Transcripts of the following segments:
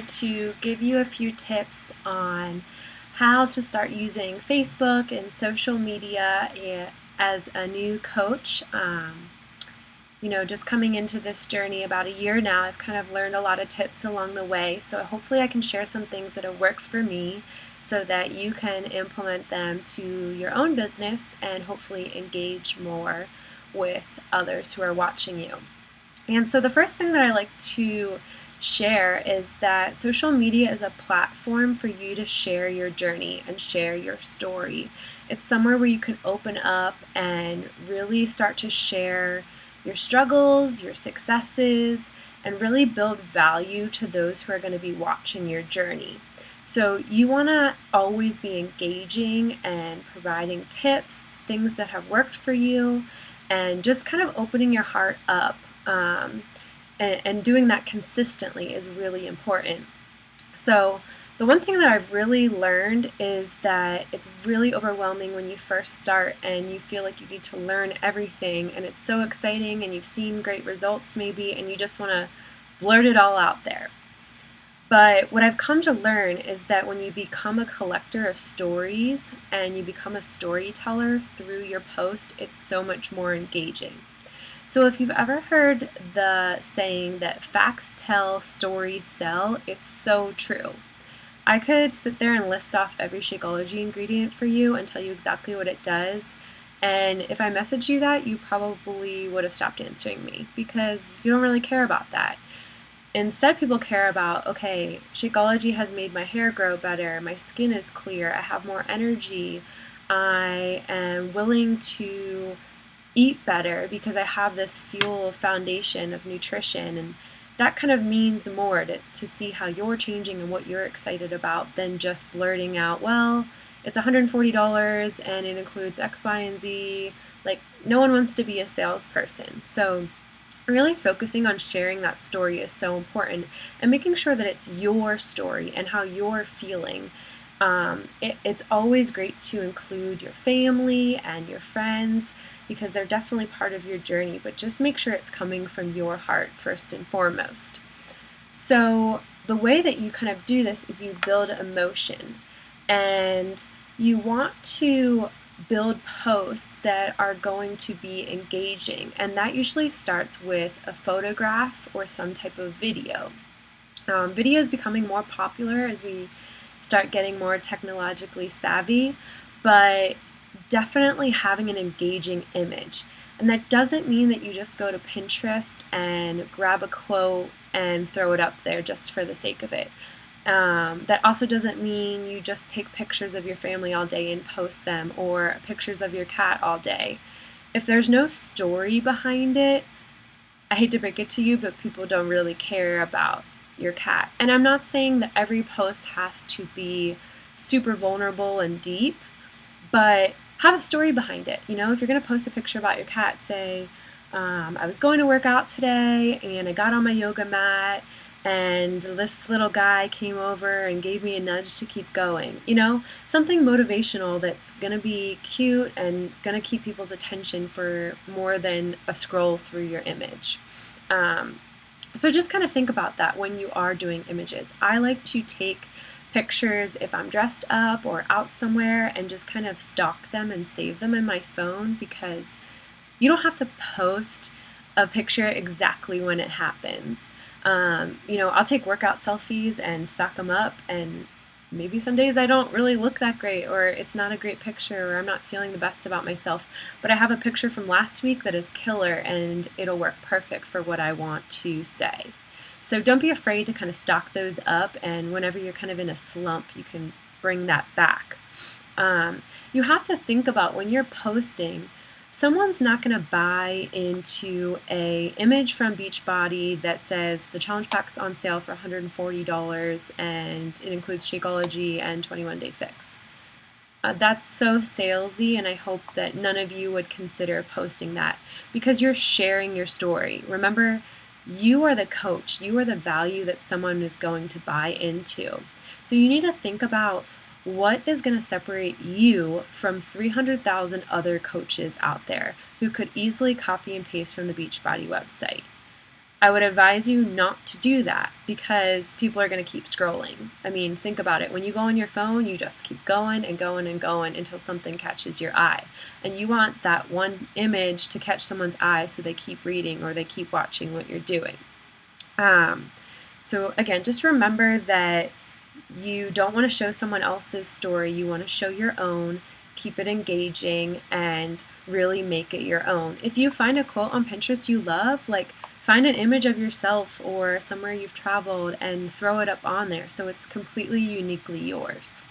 wanted to give you a few tips on how to start using Facebook and social media as a new coach. Just coming into this journey about a year now, I've kind of learned a lot of tips along the way. So hopefully I can share some things that have worked for me so that you can implement them to your own business and hopefully engage more with others who are watching you. And so the first thing that I like to share is that social media is a platform for you to share your journey and share your story. It's somewhere where you can open up and really start to share your struggles, your successes, and really build value to those who are going to be watching your journey. So you want to always be engaging and providing tips, things that have worked for you, and just kind of opening your heart up. And doing that consistently is really important. So the one thing that I've really learned is that it's really overwhelming when you first start and you feel like you need to learn everything, and it's so exciting and you've seen great results maybe and you just want to blurt it all out there. But what I've come to learn is that when you become a collector of stories and you become a storyteller through your post, it's so much more engaging. So if you've ever heard the saying that facts tell, stories sell, it's so true. I could sit there and list off every Shakeology ingredient for you and tell you exactly what it does. And if I messaged you that, you probably would have stopped answering me because you don't really care about that. Instead, people care about, okay, Shakeology has made my hair grow better, my skin is clear, I have more energy, I am willing to eat better because I have this fuel foundation of nutrition, and that kind of means more to see how you're changing and what you're excited about than just blurting out, well, it's $140 and it includes X, Y, and Z. Like, no one wants to be a salesperson. So really focusing on sharing that story is so important and making sure that it's your story and how you're feeling. It's always great to include your family and your friends because they're definitely part of your journey, but just make sure it's coming from your heart first and foremost. So the way that you kind of do this is you build emotion, and you want to build posts that are going to be engaging, and that usually starts with a photograph or some type of video. Video is becoming more popular as we start getting more technologically savvy, but definitely having an engaging image. And that doesn't mean that you just go to Pinterest and grab a quote and throw it up there just for the sake of it. That also doesn't mean you just take pictures of your family all day and post them, or pictures of your cat all day. If there's no story behind it, I hate to break it to you, but people don't really care about your cat. And I'm not saying that every post has to be super vulnerable and deep, but have a story behind it. If you're going to post a picture about your cat, say, I was going to work out today and I got on my yoga mat and this little guy came over and gave me a nudge to keep going. Something motivational that's going to be cute and going to keep people's attention for more than a scroll through your image. So just kind of think about that when you are doing images. I like to take pictures if I'm dressed up or out somewhere and just kind of stock them and save them in my phone, because you don't have to post a picture exactly when it happens. I'll take workout selfies and stock them up, and maybe some days I don't really look that great, or it's not a great picture, or I'm not feeling the best about myself, but I have a picture from last week that is killer and it'll work perfect for what I want to say. So don't be afraid to kind of stock those up, and whenever you're kind of in a slump, you can bring that back. You have to think about when you're posting, someone's not going to buy into a image from Beachbody that says the challenge pack's on sale for $140 and it includes Shakeology and 21-day fix. That's so salesy, and I hope that none of you would consider posting that, because you're sharing your story. Remember, you are the coach. You are the value that someone is going to buy into. So you need to think about what is going to separate you from 300,000 other coaches out there who could easily copy and paste from the Beachbody website. I would advise you not to do that because people are going to keep scrolling. I mean, think about it. When you go on your phone, you just keep going and going and going until something catches your eye. And you want that one image to catch someone's eye so they keep reading or they keep watching what you're doing. So again, just remember that you don't want to show someone else's story. You want to show your own. Keep it engaging and really make it your own. If you find a quote on Pinterest you love, like find an image of yourself or somewhere you've traveled and throw it up on there so it's completely uniquely yours.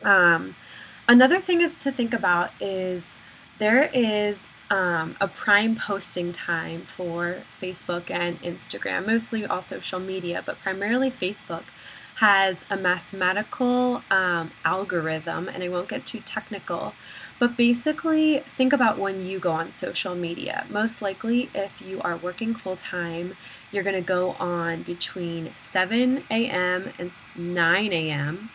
Another thing to think about is there is a prime posting time for Facebook and Instagram, mostly all social media, but primarily Facebook has a mathematical algorithm, and I won't get too technical, but basically think about when you go on social media. Most likely, if you are working full-time, you're going to go on between 7 a.m. and 9 a.m.,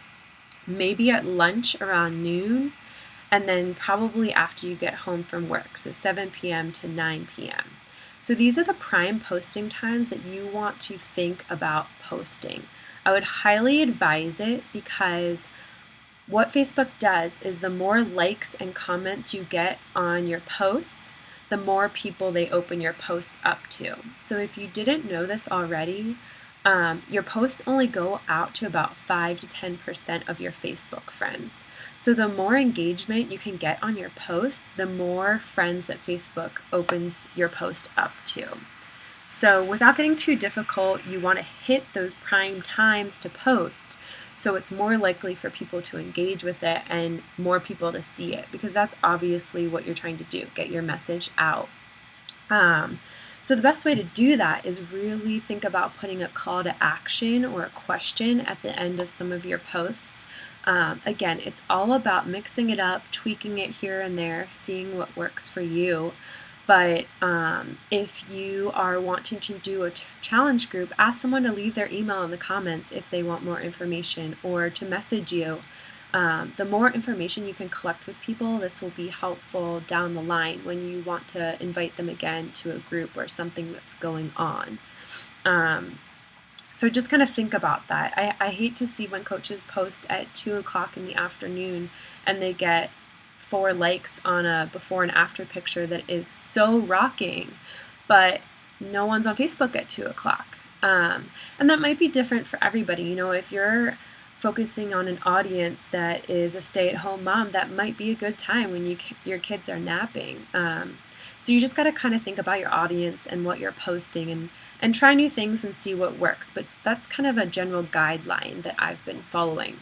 maybe at lunch around noon, and then probably after you get home from work, so 7 p.m. to 9 p.m. So these are the prime posting times that you want to think about posting. I would highly advise it because what Facebook does is the more likes and comments you get on your post, the more people they open your post up to. So if you didn't know this already, your posts only go out to about 5 to 10% of your Facebook friends. So the more engagement you can get on your post, the more friends that Facebook opens your post up to. So without getting too difficult, you want to hit those prime times to post so it's more likely for people to engage with it and more people to see it, because that's obviously what you're trying to do, get your message out. So the best way to do that is really think about putting a call to action or a question at the end of some of your posts. Again, it's all about mixing it up, tweaking it here and there, seeing what works for you. But if you are wanting to do a challenge group, ask someone to leave their email in the comments if they want more information or to message you. The more information you can collect with people, this will be helpful down the line when you want to invite them again to a group or something that's going on. So just kind of think about that. I hate to see when coaches post at 2 o'clock in the afternoon and they get 4 likes on a before and after picture that is so rocking, but no one's on Facebook at 2 o'clock. And that might be different for everybody. You know, if you're focusing on an audience that is a stay-at-home mom, that might be a good time when your kids are napping. So you just got to kind of think about your audience and what you're posting and try new things and see what works. But that's kind of a general guideline that I've been following.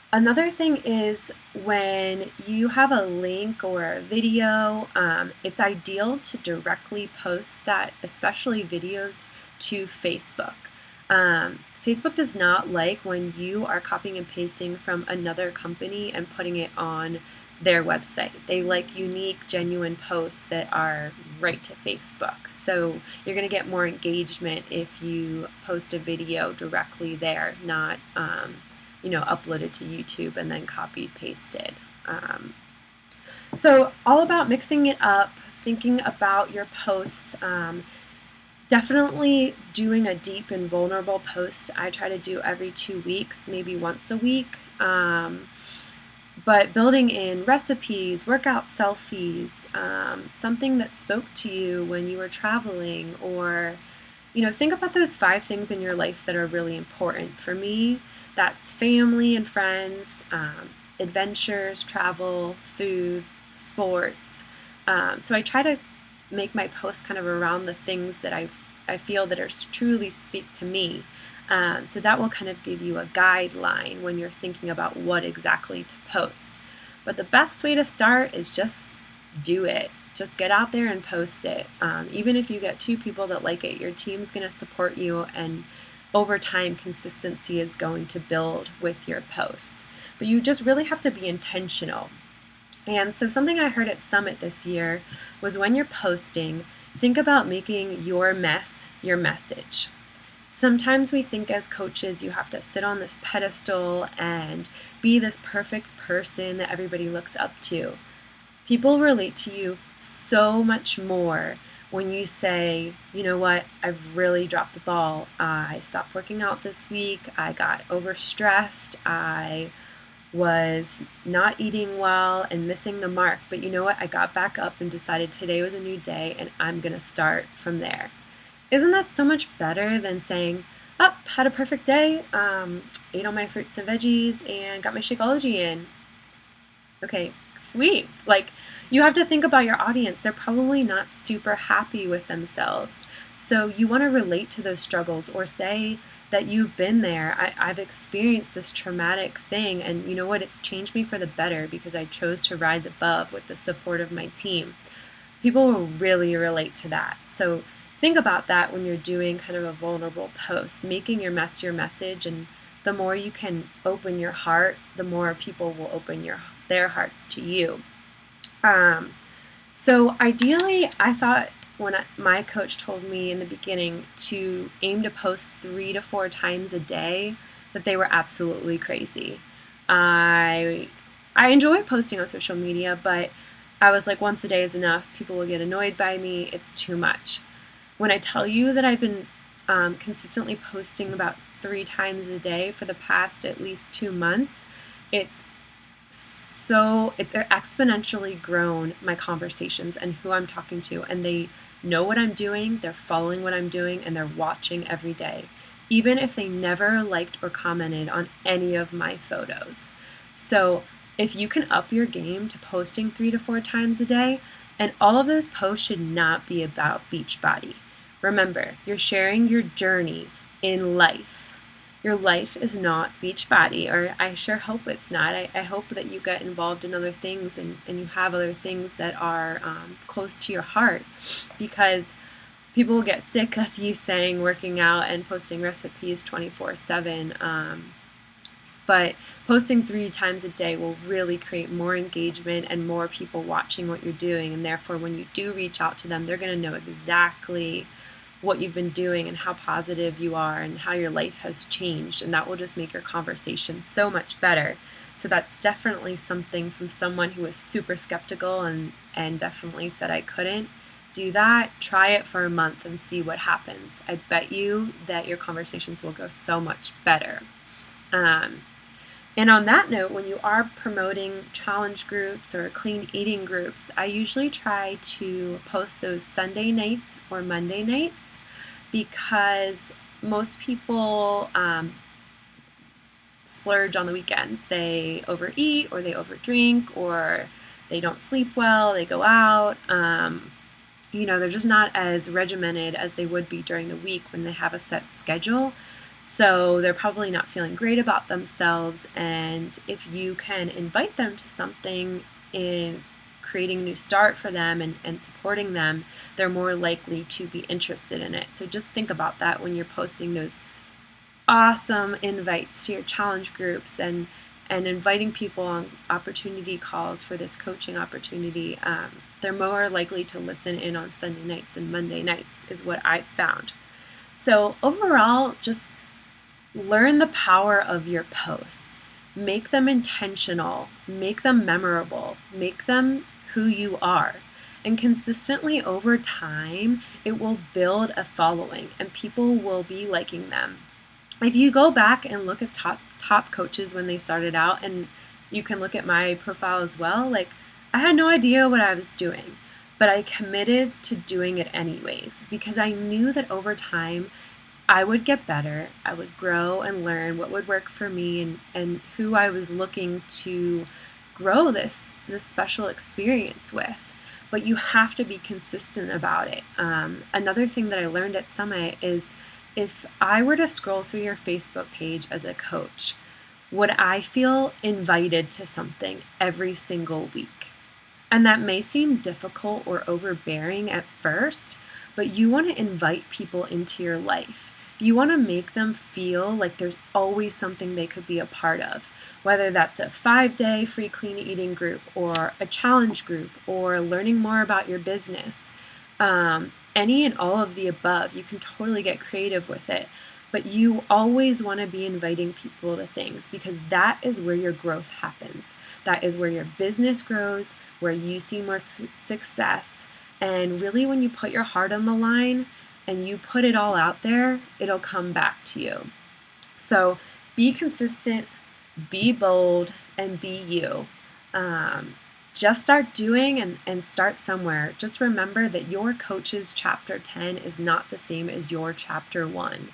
Another thing is when you have a link or a video, it's ideal to directly post that, especially videos, to Facebook. Facebook does not like when you are copying and pasting from another company and putting it on their website. They like unique, genuine posts that are right to Facebook. So you're going to get more engagement if you post a video directly there, not uploaded to YouTube and then copied, pasted. So all about mixing it up, thinking about your posts. Definitely doing a deep and vulnerable post. I try to do every 2 weeks, maybe once a week. But building in recipes, workout selfies, something that spoke to you when you were traveling, or think about those 5 things in your life that are really important. For me, that's family and friends, adventures, travel, food, sports. So I try to make my posts kind of around the things that I feel that are truly speak to me. So that will kind of give you a guideline when you're thinking about what exactly to post. But the best way to start is just do it. Just get out there and post it. Even if you get 2 people that like it, your team's going to support you, and over time consistency is going to build with your posts. But you just really have to be intentional. And so something I heard at Summit this year was when you're posting, think about making your mess your message. Sometimes we think as coaches you have to sit on this pedestal and be this perfect person that everybody looks up to. People relate to you so much more When you say, you know what, I've really dropped the ball. I stopped working out this week. I got overstressed. I was not eating well and missing the mark. But you know what? I got back up and decided today was a new day and I'm going to start from there. Isn't that so much better than saying, oh, had a perfect day, ate all my fruits and veggies, and got my Shakeology in? Okay, sweet. Like, you have to think about your audience. They're probably not super happy with themselves. So you want to relate to those struggles or say that you've been there. I've experienced this traumatic thing, and you know what? It's changed me for the better because I chose to rise above with the support of my team. People will really relate to that. So think about that when you're doing kind of a vulnerable post, making your message, and the more you can open your heart, the more people will open their hearts to you. So ideally, I thought when my coach told me in the beginning to aim to post 3 to 4 times a day, that they were absolutely crazy. I enjoy posting on social media, but I was like, once a day is enough. People will get annoyed by me. It's too much. When I tell you that I've been consistently posting about 3 times a day for the past at least 2 months, it's exponentially grown my conversations and who I'm talking to, and they know what I'm doing, they're following what I'm doing, and they're watching every day, even if they never liked or commented on any of my photos. So if you can up your game to posting 3 to 4 times a day, and all of those posts should not be about Beachbody. Remember, you're sharing your journey in life. Your life is not Beachbody, or I sure hope it's not. I hope that you get involved in other things and you have other things that are close to your heart, because people will get sick of you saying working out and posting recipes 24/7. But posting 3 times a day will really create more engagement and more people watching what you're doing. And therefore, when you do reach out to them, they're going to know exactly what you've been doing and how positive you are and how your life has changed. And that will just make your conversation so much better. So that's definitely something from someone who was super skeptical and definitely said I couldn't do that. Try it for a month and see what happens. I bet you that your conversations will go so much better. And on that note, when you are promoting challenge groups or clean eating groups, I usually try to post those Sunday nights or Monday nights, because most people splurge on the weekends. They overeat or they overdrink or they don't sleep well, they go out. They're just not as regimented as they would be during the week when they have a set schedule. So they're probably not feeling great about themselves, and if you can invite them to something in creating a new start for them and supporting them, they're more likely to be interested in it. So just think about that when you're posting those awesome invites to your challenge groups and inviting people on opportunity calls for this coaching opportunity. They're more likely to listen in on Sunday nights and Monday nights is what I've found. So overall, just learn the power of your posts. Make them intentional, make them memorable, make them who you are. And consistently over time, it will build a following and people will be liking them. If you go back and look at top coaches when they started out, and you can look at my profile as well, like I had no idea what I was doing, but I committed to doing it anyways because I knew that over time I would get better, I would grow and learn what would work for me and who I was looking to grow this special experience with. But you have to be consistent about it. Another thing that I learned at Summit is if I were to scroll through your Facebook page as a coach, would I feel invited to something every single week? And that may seem difficult or overbearing at first, but you want to invite people into your life. You want to make them feel like there's always something they could be a part of, whether that's a 5-day free clean eating group or a challenge group or learning more about your business. Any and all of the above. You can totally get creative with it, but you always want to be inviting people to things because that is where your growth happens. That is where your business grows, where you see more success. And really, when you put your heart on the line and you put it all out there, it'll come back to you. So be consistent, be bold, and be you. Just start doing and start somewhere. Just remember that your coach's chapter 10 is not the same as your chapter 1.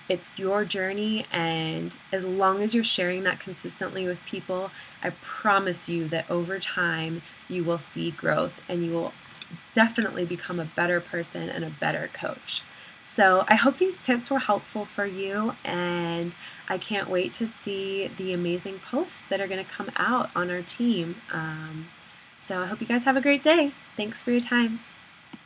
It's your journey, and as long as you're sharing that consistently with people, I promise you that over time you will see growth and you will definitely become a better person and a better coach. So I hope these tips were helpful for you, and I can't wait to see the amazing posts that are going to come out on our team. So I hope you guys have a great day. Thanks for your time.